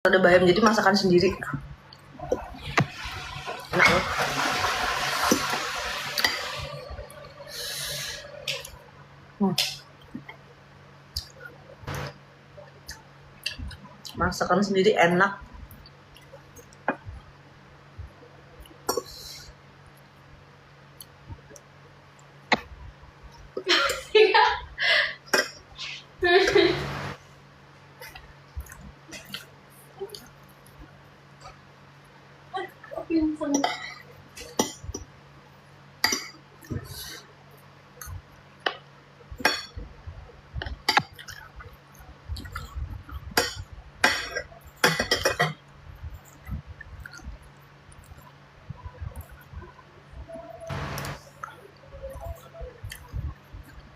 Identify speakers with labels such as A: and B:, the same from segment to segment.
A: Ada bayam jadi masakan sendiri. Enak loh. Masakan sendiri enak.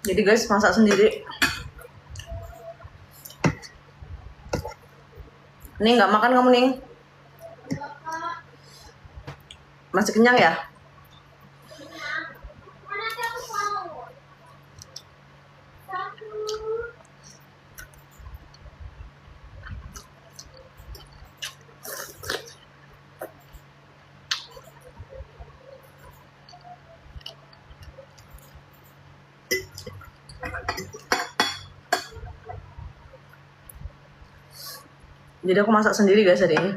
A: Jadi guys, masak sendiri. Nih nggak makan kamu nih? Masih kenyang ya? Jadi aku masak sendiri guys hari ini.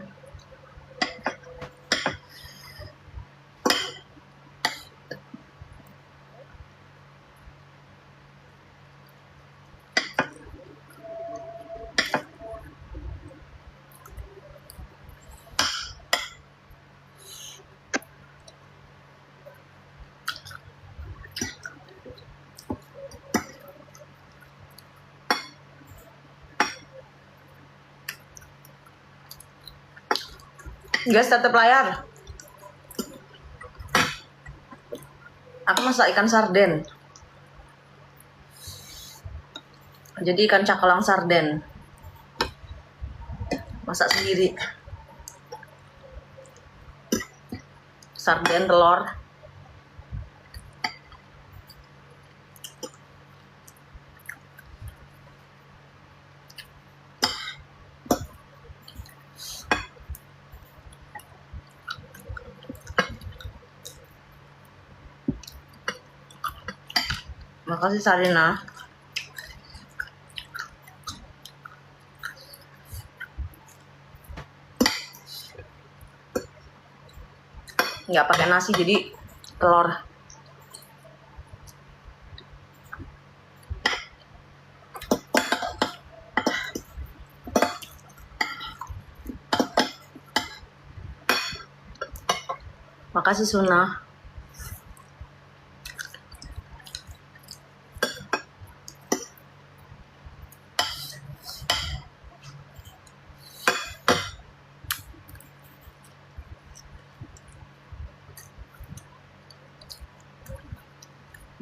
A: Guys, tetap layar. Aku masak ikan sarden. Jadi ikan cakalang sarden. Masak sendiri. Sarden, telur. Makasih Sarina. Nggak pakai nasi jadi telur. Makasih Suna.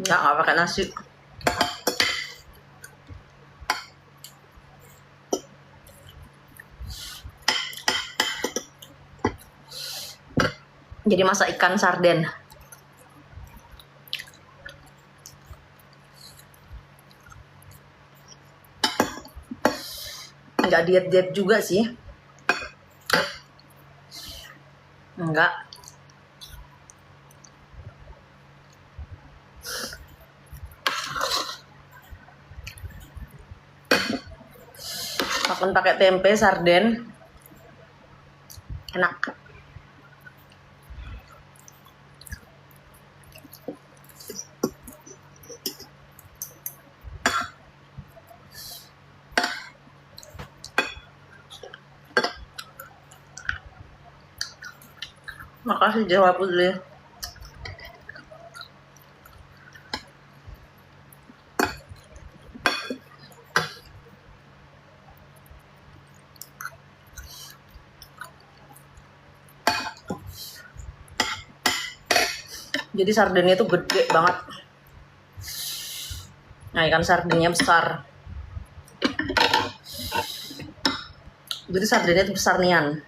A: Nggak pakai nasi. Jadi masak ikan sarden. Nggak diet-diet juga sih. Enggak. Walaupun pakai tempe sarden enak. Makasih Jawa Putri. Jadi sardennya tuh gede banget. Nah, ikan sardennya besar. Jadi sardennya tuh besar nian.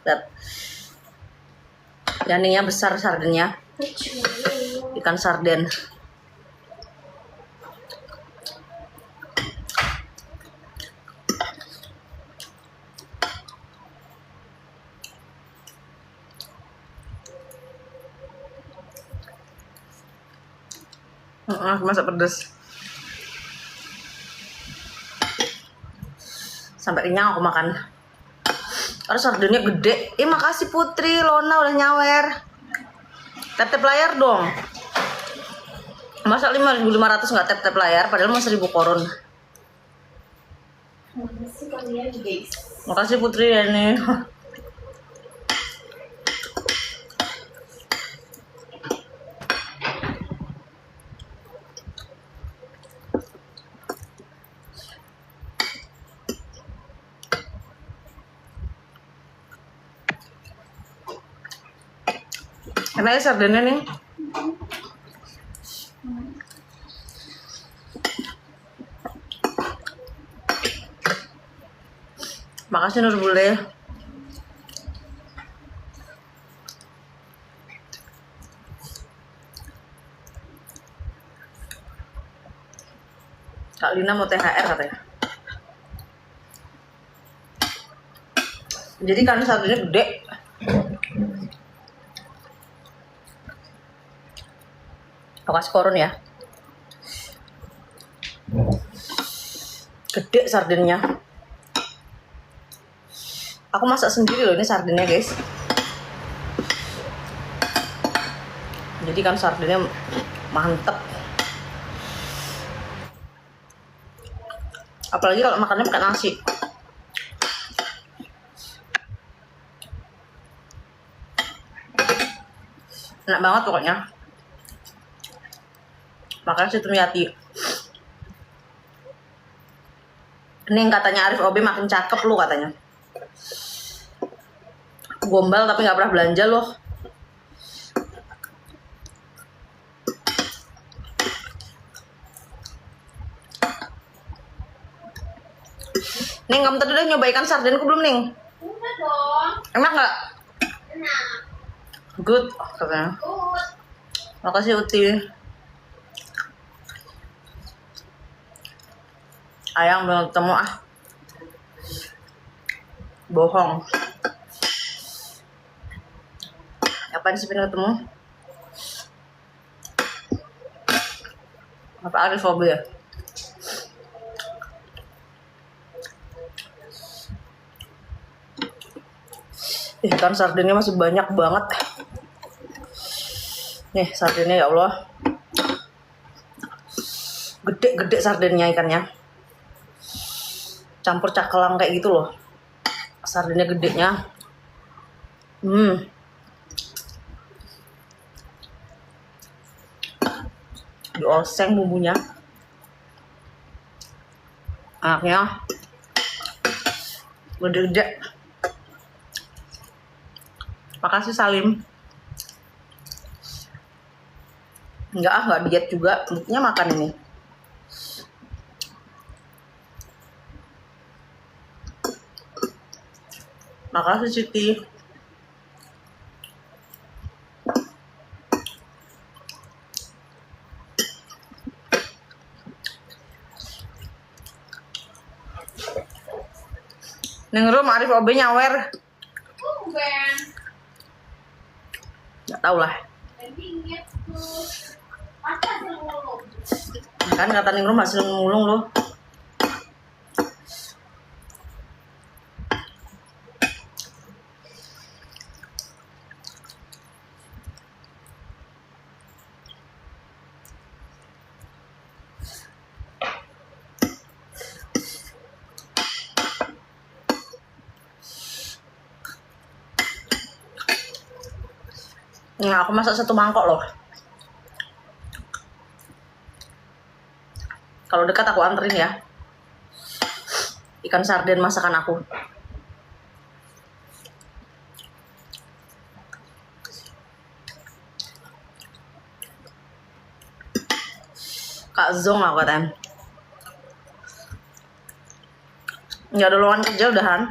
A: Lihat. Janinya besar sardennya. Ikan sarden. Masak pedas. Sampai kenyang aku makan. Karena sardennya gede. Makasih Putri, Lona udah nyawer. Tap-tap layar dong. Masa 5.500 nggak tap-tap layar, padahal mau 1.000 koron.
B: Makasih kalian guys.
A: Makasih Putri ya nih. Enak ya sardennya nih. Makasih Nur Bule. Kak Lina mau THR katanya. Jadi kan sardennya gede. Aku kasih koron ya. Gede sardennya. Aku masak sendiri loh ini sardennya guys. Jadi kan sardennya mantep. Apalagi kalau makannya pakai nasi. Enak banget pokoknya. Makasih Tumiati. Ini yang katanya Arif OB makin cakep lu katanya. Gombal tapi nggak pernah belanja loh. Ning, kamu tadi udah nyoba ikan sardenku belum, Ning?
B: Udah dong.
A: Enak nggak?
B: Enak.
A: Good katanya.
B: Good.
A: Makasih Uti. Ayang belum ketemu ah. Bohong. Apaan sih pengen ketemu? Apa Arif OB ya? Ikan sardennya masih banyak banget. Nih sardennya ya Allah. Gede-gede sardennya ikannya. Campur cakelang kayak gitu loh. Sardennya gedenya. Dioseng bumbunya. Anaknya gede-gede. Makasih Salim. Enggak diet juga. Buktinya makan ini. Makasih Siti. Nengrum Arif OB nyawer.
B: Ben.
A: Nggak tahu lah.
B: Dingin tuh. Apa dulu?
A: Kan kata Ningrum hasil ngulung loh. Nah, aku masak 1 mangkok loh. Kalau dekat aku anterin ya. Ikan sarden masakan aku. Kak Zong lah katanya. Nggak ada lowongan kerja udahan.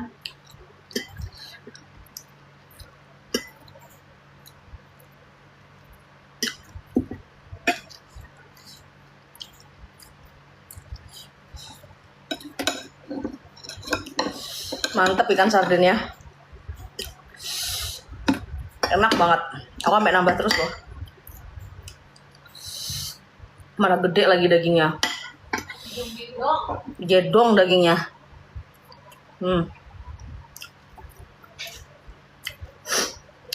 A: Mantep ikan sardennya. Enak banget. Aku sampai nambah terus loh. Mana gede lagi dagingnya.
B: Gedong.
A: Jedong dagingnya.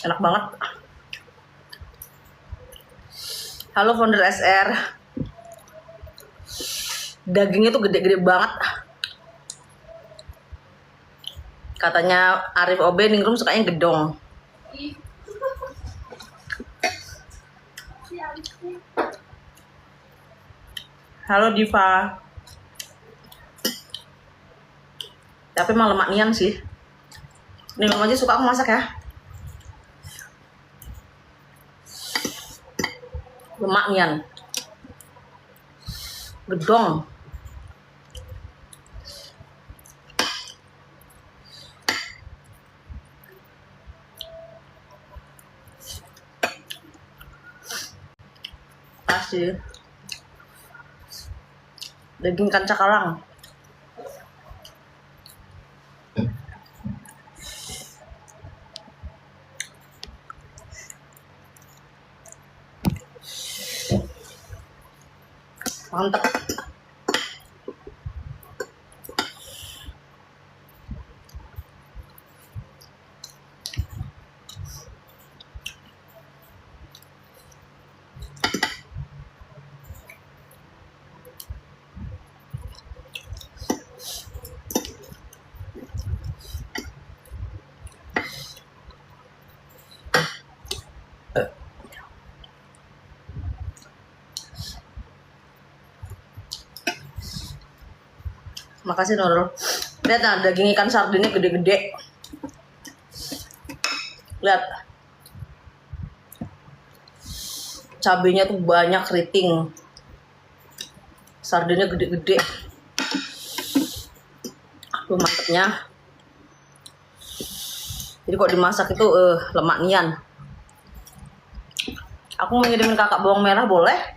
A: Enak banget. Halo founder SR. Dagingnya tuh gede-gede banget. Katanya Arif OB Ningrum sukanya gedong.
B: Ih. Siap sih.
A: Halo Diva. Tapi emang lemak nian sih. Ningrum aja suka aku masak ya. Lemak nian. Gedong. Asli. Daging ikan cakalang. Mantap. Makasih Nurul. Lihat nah, daging ikan sardinnya gede-gede. Lihat. Cabenya tuh banyak keriting. Sardinnya gede-gede. Aduh mantepnya. Jadi kok dimasak itu lemak nian. Aku mau ngirimin kakak bawang merah boleh?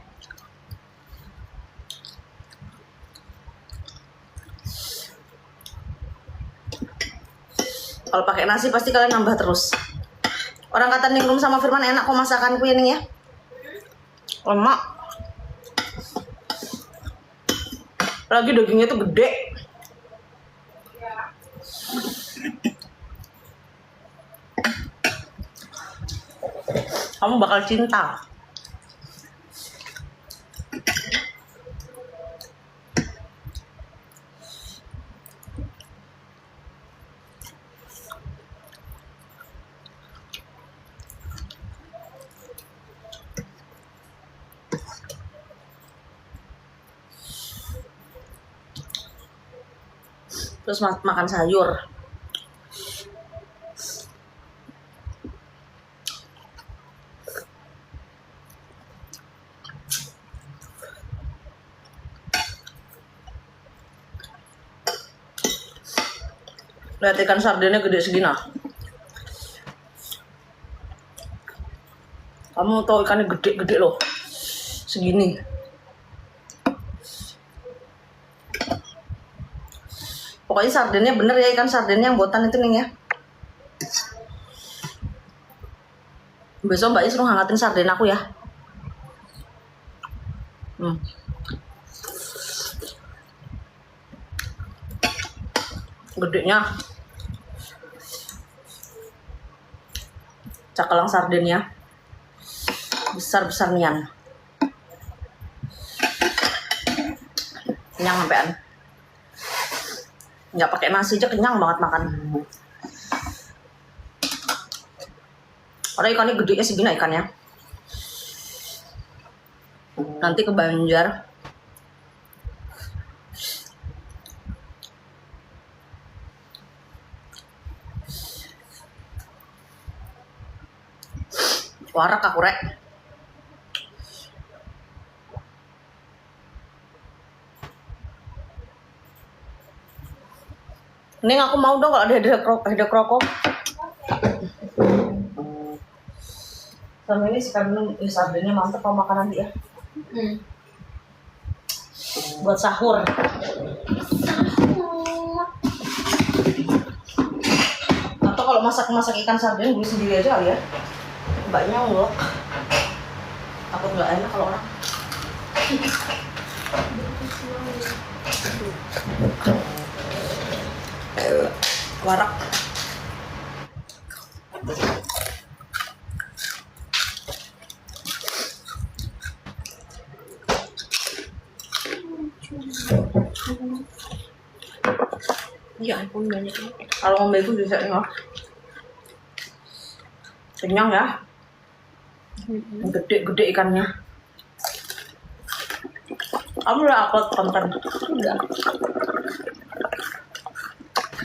A: Kalau pakai nasi pasti kalian nambah terus. Orang kata Ningrum sama Firman enak kok masakanku ini ya. Lemak. Lagi dagingnya tuh gede. Kamu bakal cinta. Terus makan sayur. Lihat ikan sardinnya gede segini. Kamu tahu ikannya gede-gede loh. Segini. Pokoknya sardinnya bener ya, ikan sardinnya yang buatan itu nih ya. Besok Mbak Is suruh hangatin sarden aku ya. Gedenya. Cakalang sardennya. Besar-besar nian. Kenyang sampean. Nggak pakai nasi aja kenyang banget makan. Orang ikannya gedenya segini ikannya. Nanti ke Banjar. Warak aku rek. Neng aku mau dong kalau ada kroko. Sama ini si kambing sardennya mantep mau makan nanti ya. Buat sahur. Atau kalau masak ikan sarden beli sendiri aja kali ya. Mbaknya ngulek. Takut nggak enak kalau orang. Warak.
B: Ya ampun banyak banget.
A: Kalau ngombe itu bisa nih, kenyang ya. Gede-gede ikannya. Kamu udah upload konten?
B: Udah.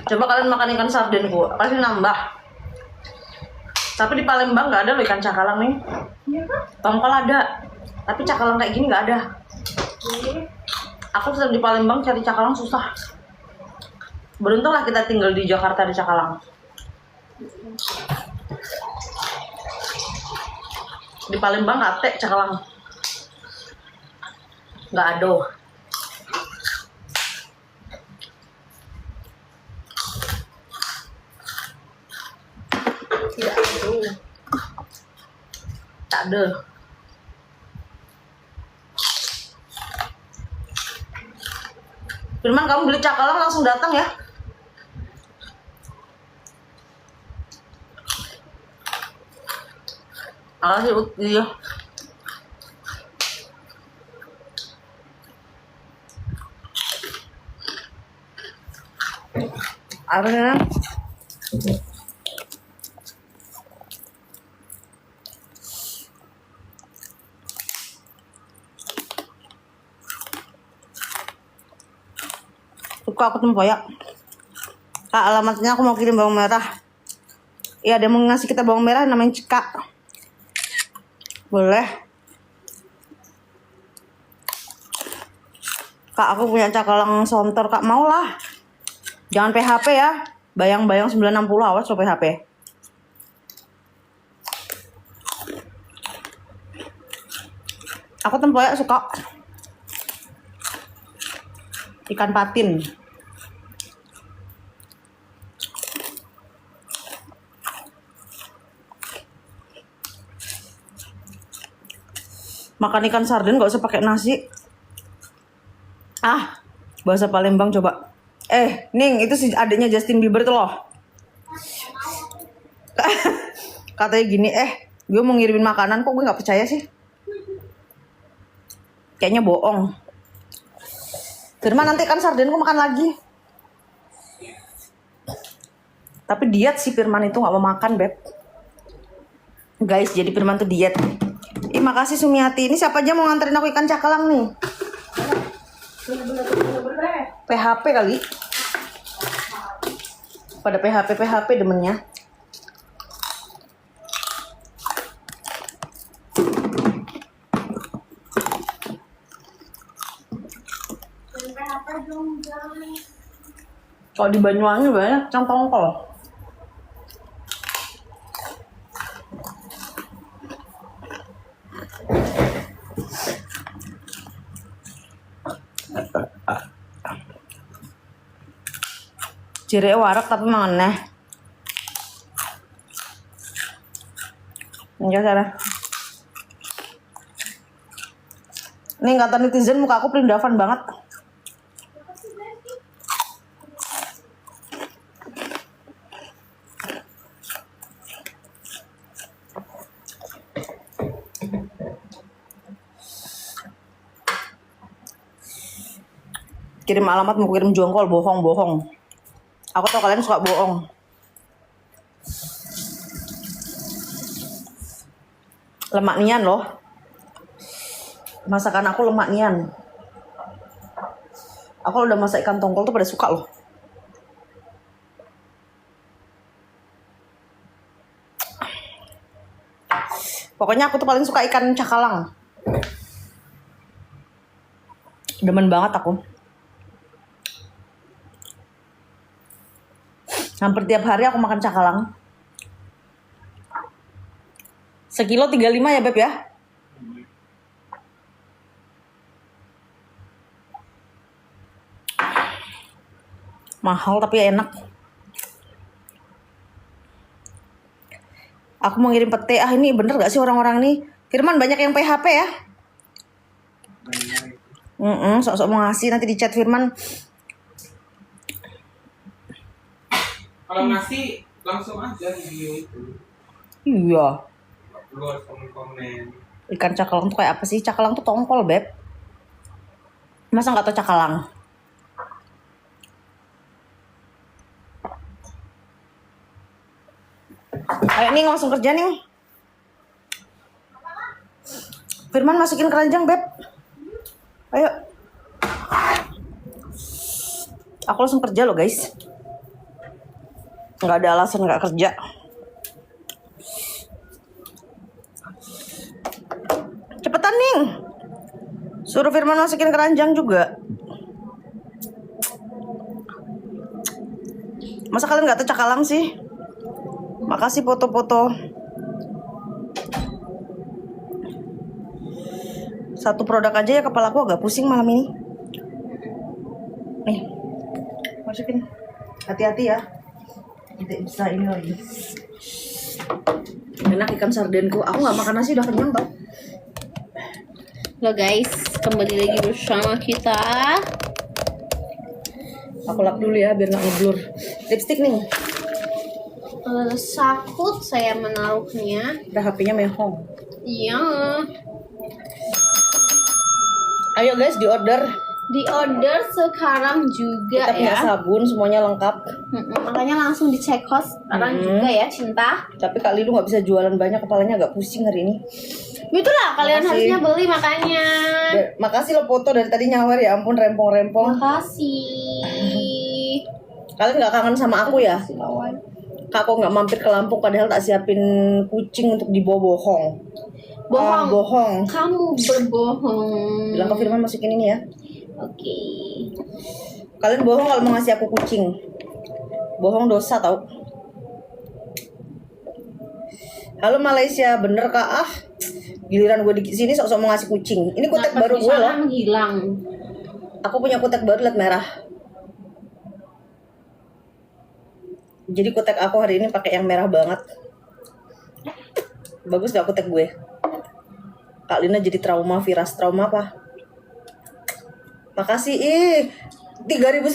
A: Coba kalian makan ikan sardinku, pasti nambah. Tapi di Palembang nggak ada loh ikan cakalang nih.
B: Iya kan?
A: Tongkol ada, tapi cakalang kayak gini nggak ada. Aku sedang di Palembang cari cakalang susah. Beruntunglah kita tinggal di Jakarta di Cakalang. Di Palembang nggak ada cakalang, nggak ada.
B: Tidak ada.
A: Tak ada. Firman, kamu beli cakalang langsung datang ya. Makasih iya. Apa ya? Suka aku tempoyak. Kak, alamatnya aku mau kirim bawang merah. Iya, ada yang mau ngasih kita bawang merah namanya Cika. Boleh. Kak, aku punya cakalang sontor. Kak, mau lah. Jangan PHP ya. Bayang-bayang 960, awas lo PHP. Aku tempoyak suka. Ikan patin. Makan ikan sarden gak usah pakai nasi. Ah, bahasa Palembang coba. Ning, itu si adiknya Justin Bieber tuh loh. Katanya gini, gue mau ngirimin makanan kok gue gak percaya sih. Kayaknya bohong. Firman, nanti kan sardenku makan lagi. Tapi diet sih Firman itu gak mau makan, Beb. Guys, jadi Firman tuh diet. Makasih Sumiati. Ini siapa aja mau nganterin aku ikan cakalang nih? PHP kali. Pada PHP demennya. Kalau di Banyuwangi banyak tongkol. Jere warak tapi maneh. Enggak salah. Nih kata netizen muka aku pelindavan banget. Kirim alamat mau kirim jongkol, bohong. Aku tau kalian suka bohong. Lemak nian loh. Masakan aku lemak nian. Aku udah masak ikan tongkol tuh pada suka loh. Pokoknya aku tuh paling suka ikan cakalang. Demen banget aku. Hampir tiap hari aku makan cakalang. Sekilo 35 ya Beb ya. Mahal tapi enak. Aku mau ngirim pete. Ini bener gak sih orang-orang nih? Firman banyak yang PHP ya? Sok-sok mau ngasih nanti di chat Firman.
C: Kalau ngasih langsung aja video itu.
A: Iya.
C: Nggak perlu harus komen-komen.
A: Ikan cakalang tuh kayak apa sih? Cakalang tuh tongkol, Beb. Masa nggak tau cakalang? Ayo nih langsung kerja nih. Firman masukin keranjang, Beb. Ayo. Aku langsung kerja loh, guys. Nggak ada alasan nggak kerja. Cepetan nih. Suruh Firman masukin keranjang juga. Masa kalian nggak tahu cakalang sih? Makasih foto-foto. Satu produk aja ya kepala aku agak pusing malam ini. Nih, masukin. Hati-hati ya. Tidak bisa ini lagi. Enak ikan sardenku. Aku nggak makan nasi udah kenyang tau.
B: Halo guys, kembali lagi bersama kita.
A: Aku lap dulu ya biar nggak ngeblur. Lipstick nih.
B: Sakut saya menaruhnya.
A: Udah HP-nya mehong.
B: Iya.
A: Ayo guys di order.
B: Di order sekarang juga
A: Kita punya
B: ya.
A: sabun semuanya lengkap.
B: Makanya langsung di check house sekarang juga ya cinta.
A: Tapi Kak Lilu nggak bisa jualan banyak, kepalanya agak pusing hari ini.
B: Itulah kalian
A: Makasih.
B: harusnya beli makanya.
A: Makasih lo foto dari tadi nyawer ya ampun rempong-rempong.
B: Makasih.
A: Kalian nggak kangen sama aku ya?
B: Makasih, lawan.
A: Kak kok nggak mampir ke Lampung padahal tak siapin kucing untuk dibawa bohong.
B: Bohong.
A: Bohong.
B: Kamu berbohong.
A: Bilang ke Firman masukin ini ya.
B: Oke.
A: Kalian bohong kalau mau ngasih aku kucing. Bohong dosa tau. Halo Malaysia, bener Kak? Ah, giliran gue di sini sok-sok mau ngasih kucing. Ini kutek baru gue loh.
B: Menghilang.
A: Aku punya kutek baru liat merah. Jadi kutek aku hari ini pakai yang merah banget. Bagus gak kutek gue? Kak Lina jadi trauma, Viras trauma apa? Makasih 3.900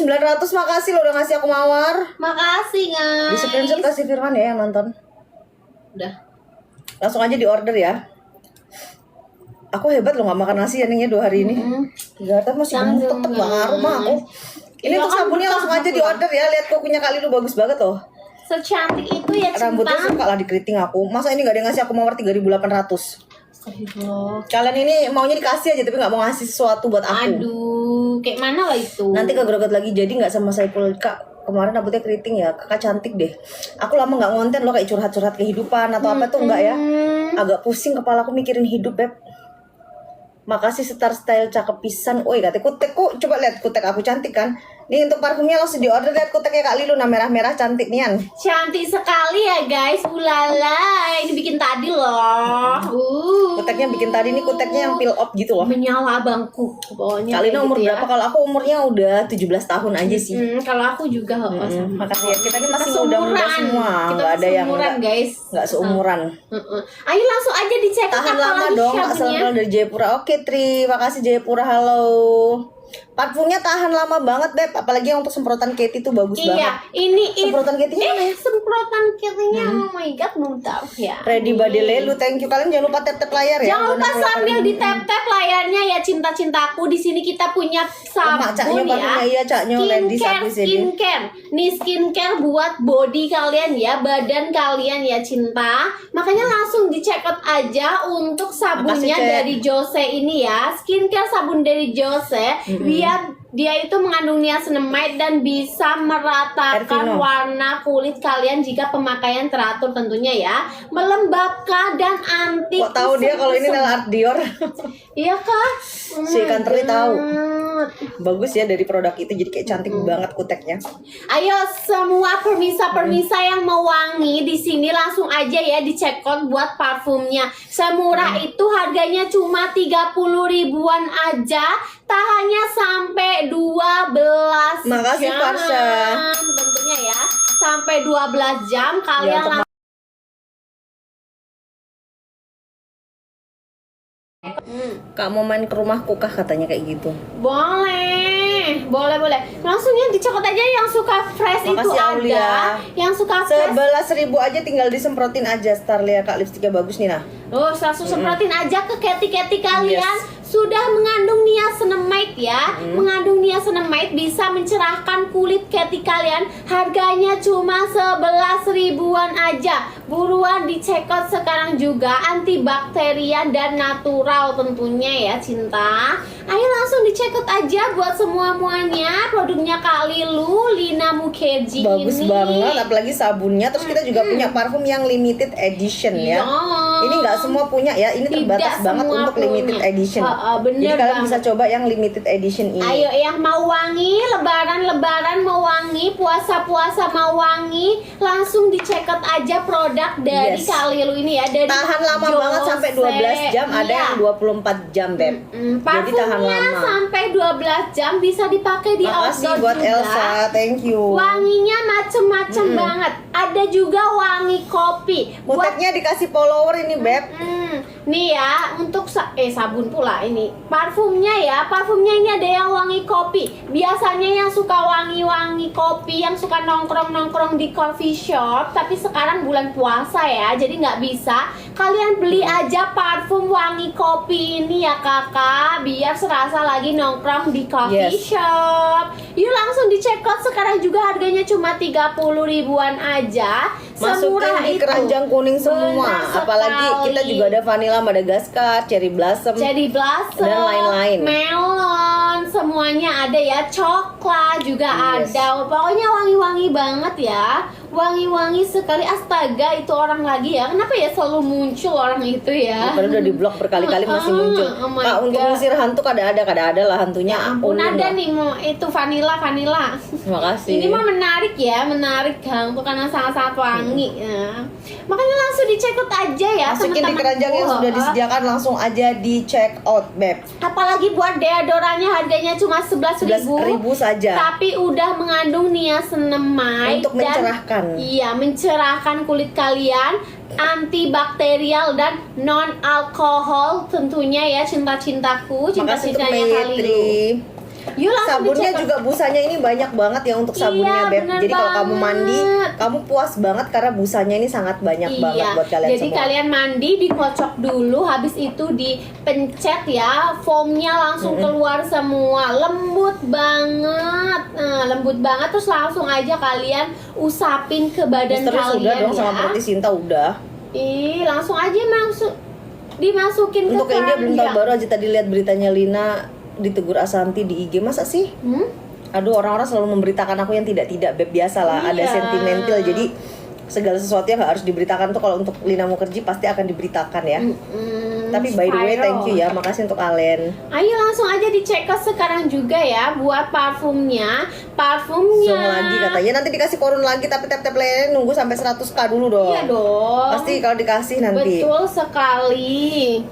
A: makasih lo udah ngasih aku mawar.
B: Makasih
A: Di
B: guys.
A: screenshot kasih Firman ya yang nonton.
B: Udah.
A: Langsung aja di order ya. Aku hebat loh gak makan nasi ya nih ya 2 hari ini. 300 masih gemuk tetep gak ngaruh mah aku. Ini
B: Iya
A: tuh
B: kan,
A: sabunnya
B: betul,
A: langsung aja
B: betul.
A: di order ya. Lihat kukunya Kak Lilu bagus banget loh.
B: Secantik itu ya cinta.
A: Rambutnya suka lah di keriting aku. Masa ini gak ada yang ngasih aku mawar 3.800.
B: Astagfirullah.
A: Kalian ini maunya dikasih aja tapi gak mau ngasih sesuatu buat aku.
B: Aduh, kayak mana lah itu?
A: Nanti kegrogot lagi jadi gak sama Saiful. Kak kemarin rambutnya keriting ya. Kakak cantik deh. Aku lama gak ngonten loh kayak curhat-curhat kehidupan atau apa tuh enggak ya. Agak pusing kepala aku mikirin hidup Beb. Makasih Star Style cakep pisan. Oi katanya kutekku. Coba lihat kutek aku cantik kan. Nih untuk parfumnya langsung di order. Lihat kuteknya Kak Lilu. Nah merah-merah cantik nian.
B: Cantik sekali ya guys. Ulala, ini bikin tadi loh.
A: Kuteknya bikin tadi nih kuteknya yang peel off gitu loh.
B: Menyala bangku. Pokoknya
A: Kak Lina
B: kayak
A: umur
B: gitu ya.
A: berapa? Kalau aku umurnya udah 17 tahun aja sih.
B: Kalau aku juga sama.
A: Makasih ya. Kita ini masih
B: Kita
A: muda-muda
B: seumuran.
A: semua.
B: Kita
A: Nggak ada yang
B: seumuran, guys.
A: nggak seumuran.
B: Ayo langsung aja dicek
A: Tahan
B: apa
A: lama
B: lagi
A: dong Kak
B: sabunnya.
A: Selma dari Jayapura. Oke Tri, makasih Jayapura. Halo. Parfumnya tahan lama banget Beb. Apalagi yang untuk semprotan Katy tuh bagus banget.
B: Iya, ini
A: Semprotan Katy-nya mana ya?
B: semprotan Katy-nya. Oh my god, belum tahu ya.
A: Ready Body Lelu, thank you. Kalian jangan lupa tap-tap layar ya.
B: Jangan lupa
A: Karena kalau
B: sambil
A: kalian-
B: di tap-tap layarnya ya cinta-cintaku. Di sini kita punya
A: Mak, caknya
B: sabun
A: parfumnya,
B: ya.
A: iya, caknya ladies habis ini.
B: Skincare. Nih skincare buat body kalian ya, badan kalian ya cinta. Makanya langsung di check out aja untuk sabunnya
A: Makasih, Cek.
B: dari Jose ini ya. Skincare sabun dari Jose biar dia itu mengandung niacinamide dan bisa meratakan
A: Ervino.
B: warna kulit kalian jika pemakaian teratur tentunya ya. Melembabkan dan anti
A: Kok tahu dia kalau ini
B: kusam-kusam.
A: Nel Art Dior.
B: Iya kah?
A: Si ikan teri tahu.
B: God.
A: Bagus ya dari produk itu jadi kayak cantik banget kuteknya.
B: Ayo semua permisa yang mau wangi di sini langsung aja ya di check out buat parfumnya. Semurah itu harganya cuma 30 ribuan aja. Tahannya sampai 12
A: Makasih,
B: jam.
A: Farsha.
B: Tentunya ya. Sampai 12 jam kalian
A: Ya, untuk Kak mau main ke rumahku kah katanya kayak gitu.
B: Boleh. Langsung ya dicokot aja yang suka fresh.
A: Makasih,
B: itu ada.
A: Aulia.
B: Yang suka fresh.
A: 11.000 aja tinggal disemprotin aja. Starlia Kak, lipstiknya bagus nih nah.
B: Oh, langsung semprotin aja ke keti-keti kalian.
A: Yes.
B: Sudah mengandung niacinamide ya. Mengandung niacinamide bisa mencerahkan kulit keti kalian. Harganya cuma 11 ribuan aja. Buruan dicekot sekarang juga, antibakterian dan natural tentunya ya cinta. Ayo langsung dicekot aja buat semua-muanya. Produknya Kak Lilu, Lina Mukherjee
A: Bagus
B: ini.
A: banget, apalagi sabunnya. Terus kita juga punya parfum yang limited edition ya. Ini nggak semua punya ya, ini terbatas
B: Tidak
A: banget
B: semua
A: untuk limited
B: punya.
A: edition.
B: Bener
A: Jadi kalian
B: banget.
A: bisa coba yang limited edition ini.
B: Ayo yang mau wangi, lebaran mau wangi, puasa mau wangi, langsung dicekot aja produk dari
A: Yes.
B: Kak Lilu ini ya, dari
A: Tahan lama
B: Jose.
A: banget sampai 12 jam, ada
B: Iya.
A: yang 24 jam, Beb. Jadi tahan
B: Parfumnya
A: lama.
B: sampai 12 jam bisa dipakai di
A: Makasih
B: outdoor
A: buat
B: juga.
A: Elsa, thank you.
B: Wanginya macem-macem banget. Ada juga wangi kopi. Buat
A: Muteknya dikasih follower ini, Beb.
B: nih ya, untuk sabun pula ini. Parfumnya ya, parfumnya ini ada yang wangi kopi. Biasanya yang suka wangi-wangi kopi, yang suka nongkrong-nongkrong di coffee shop, tapi sekarang bulan puasa ya, jadi nggak bisa. Kalian beli aja parfum wangi kopi ini ya kakak, biar serasa lagi nongkrong di coffee
A: Yes.
B: shop. Yuk langsung dicekot sekarang juga, harganya cuma 30 ribuan aja.
A: Masukin
B: Semurah
A: di
B: itu.
A: keranjang kuning semua.
B: Benar
A: Apalagi kita
B: sekali.
A: juga ada vanilla Madagascar, cherry blossom.
B: Cherry blossom,
A: dan lain-lain.
B: melon, semuanya ada ya. Coklat juga
A: Yes.
B: ada. Pokoknya wangi-wangi banget ya. Wangi-wangi sekali. Astaga, itu orang lagi ya. Kenapa ya selalu muncul orang itu ya?
A: Padahal udah di blok berkali-kali masih muncul.
B: Oh my
A: Kak, untuk
B: God.
A: ngusir hantu kada ada lah hantunya.
B: Ampun,
A: Ulun
B: ada
A: lah.
B: nih mau itu vanilla.
A: Makasih.
B: Ini mah menarik ya, menarik hantu karena sangat-sangat wangi ya. Makanya langsung dicekot aja ya
A: Masukin di
B: teman-temanku.
A: keranjang yang sudah disediakan, langsung aja di check out, Beb.
B: Apalagi buat deodorannya harganya cuma 11.000
A: saja.
B: tapi udah mengandung niacinamide
A: Untuk mencerahkan.
B: Iya, mencerahkan kulit kalian, antibakterial dan non alkohol tentunya ya cinta-cintaku,
A: Makasih untuk
B: cinta-cintanya Kak Lilu.
A: Mayetri.
B: Yuk langsung
A: Sabunnya
B: dicek.
A: juga busanya ini banyak banget ya untuk sabunnya,
B: Iya,
A: Beb.
B: bener
A: Jadi kalau kamu mandi,
B: banget.
A: kamu puas banget karena busanya ini sangat banyak banget buat kalian
B: jadi
A: semua.
B: kalian mandi dikocok dulu, habis itu dipencet ya, foamnya langsung keluar semua, lembut banget, lembut banget. Terus langsung aja kalian usapin ke badan
A: Misternya
B: kalian
A: sudah dong
B: ya.
A: sama Perti Sinta udah.
B: Ih, langsung aja dimasukin
A: Untuk
B: ke
A: yang dia belum tahu,
B: keranjang.
A: baru aja tadi lihat beritanya Lina ditegur Asanti di IG. Masa sih? Aduh, orang-orang selalu memberitakan aku yang tidak-tidak, Beb. Biasalah, ada
B: Iya.
A: sentimental. Jadi segala sesuatu yang gak harus diberitakan tuh kalau untuk Lina Mukherjee pasti akan diberitakan ya. Tapi by the way,
B: Viral.
A: thank you ya. Makasih untuk Alen.
B: Ayo langsung aja dicek sekarang juga ya buat parfumnya. Parfumnya.
A: Zoom lagi katanya. Nanti dikasih korun lagi, tapi tap-tap layarnya nunggu sampai 100k dulu dong.
B: Iya dong.
A: Pasti kalau dikasih nanti.
B: Betul sekali.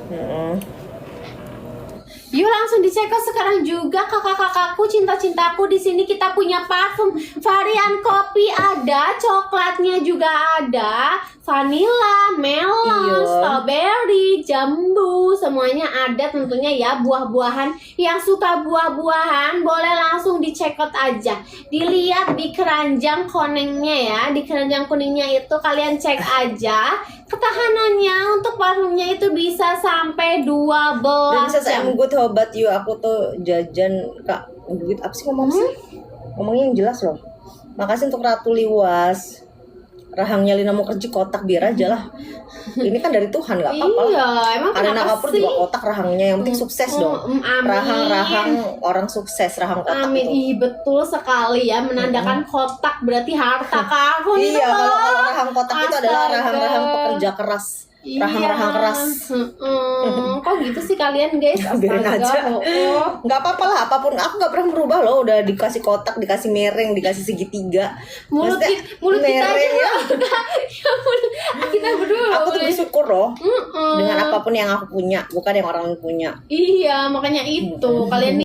B: Yuk langsung dicek sekarang juga kakak-kakakku, cinta-cintaku. Di sini kita punya parfum varian kopi ada, coklatnya juga ada, vanilla, melon,
A: Iya.
B: strawberry, jambu, semuanya ada tentunya ya. Buah-buahan yang suka buah-buahan boleh langsung dicekot aja. Dilihat di keranjang konengnya ya, di keranjang kuningnya itu kalian cek aja. Ketahanannya untuk parfumnya itu bisa sampai 12
A: Princess
B: jam.
A: I'm good, how about you? Aku tuh jajan Kak duit apa sih ngomong sih? Ngomongnya yang jelas loh. Makasih untuk Ratu Liwas. Rahangnya Lina Mukherjee kotak biar aja lah. Ini kan dari Tuhan, nggak apa-apa lah.
B: Iya, emang
A: Karena
B: kenapa
A: Kapur
B: sih?
A: juga kotak rahangnya, yang penting sukses dong.
B: Amin.
A: Rahang-rahang orang sukses, rahang kotak
B: Amin.
A: itu.
B: Ih, betul sekali ya, menandakan kotak berarti harta karun itu
A: Iya,
B: loh.
A: kalau rahang kotak itu adalah
B: Astaga.
A: rahang-rahang pekerja keras. Rahang-rahang keras.
B: Kok gitu sih kalian guys?
A: Biarin aja. Nggak apa-apa lah, apapun. Aku nggak pernah berubah loh. Udah dikasih kotak, dikasih mereng, dikasih segitiga.
B: Mulut
A: Maksudnya,
B: mulut kita aja
A: mereng ya.
B: kita berdua loh,
A: Aku tuh
B: boleh.
A: bersyukur loh dengan apapun yang aku punya, bukan yang orang lain punya.
B: Iya, makanya itu kalian